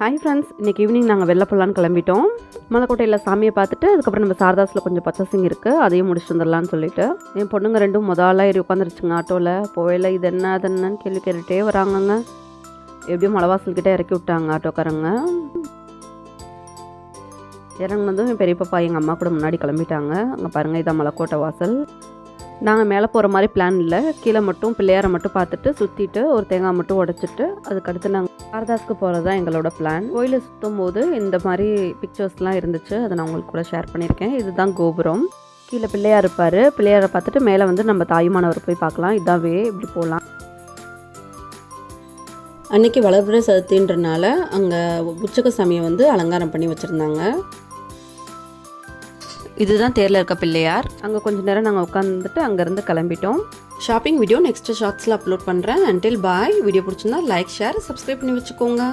Hi friends, இன்றைக்கி evening நாங்கள் வெளில போகலான்னு கிளம்பிட்டோம். மலைக்கோட்டையில் சாமியை பார்த்துட்டு அதுக்கப்புறம் நம்ம சாரதாஸில் கொஞ்சம் பர்ச்சேசிங் இருக்குது, அதையும் முடிச்சுட்டு வந்துடலான்னு சொல்லிட்டு என் பொண்ணுங்க ரெண்டும் முதல்ல ஏறி உட்காந்துருச்சுங்க ஆட்டோவில். போயில இது என்ன அது என்னன்னு கேள்வி கேட்டுகிட்டே வராங்கங்க. எப்படியும் மலைவாசல்கிட்ட இறக்கி விட்டாங்க ஆட்டோக்காரங்க. இறங்குனதும் என் பெரிய பாப்பா எங்கள் அம்மா கூட முன்னாடி கிளம்பிட்டாங்க. அங்கே பாருங்கள், இதான் மலைக்கோட்டை வாசல். நாங்கள் மேலே போகிற மாதிரி பிளான் இல்லை, கீழே மட்டும் பிள்ளையாரை மட்டும் பார்த்துட்டு சுற்றிட்டு ஒரு தேங்காய் மட்டும் உடைச்சிட்டு அதுக்கடுத்து நாங்கள் சாரதாஸ்க்கு போகிறது தான் எங்களோட பிளான். கோயிலை சுற்றும் போது இந்த மாதிரி பிக்சர்ஸ்லாம் இருந்துச்சு, அதை நான் உங்களுக்கு கூட ஷேர் பண்ணியிருக்கேன். இதுதான் கோபுரம். கீழே பிள்ளையார் இருப்பார். பிள்ளையாரை பார்த்துட்டு மேலே வந்து நம்ம தாயுமானவர் போய் பார்க்கலாம். இதாவே இப்படி போகலாம். அன்றைக்கி வளர்பிற சதுர்த்தின்றனால அங்கே உச்சக சாமியை வந்து அலங்காரம் பண்ணி வச்சுருந்தாங்க. இதுதான் தேரில் இருக்க பிள்ளையார். அங்கே கொஞ்சம் நேரம் நாங்கள் உட்காந்துட்டு அங்கேருந்து கிளம்பிட்டோம். ஷாப்பிங் வீடியோ நெக்ஸ்ட் ஷார்ட்ஸில் அப்லோட் பண்ணுறேன். அன்டில் பாய். வீடியோ பிடிச்சிருந்தா லைக், ஷேர், சப்ஸ்கிரைப் பண்ணி வச்சுக்கோங்க.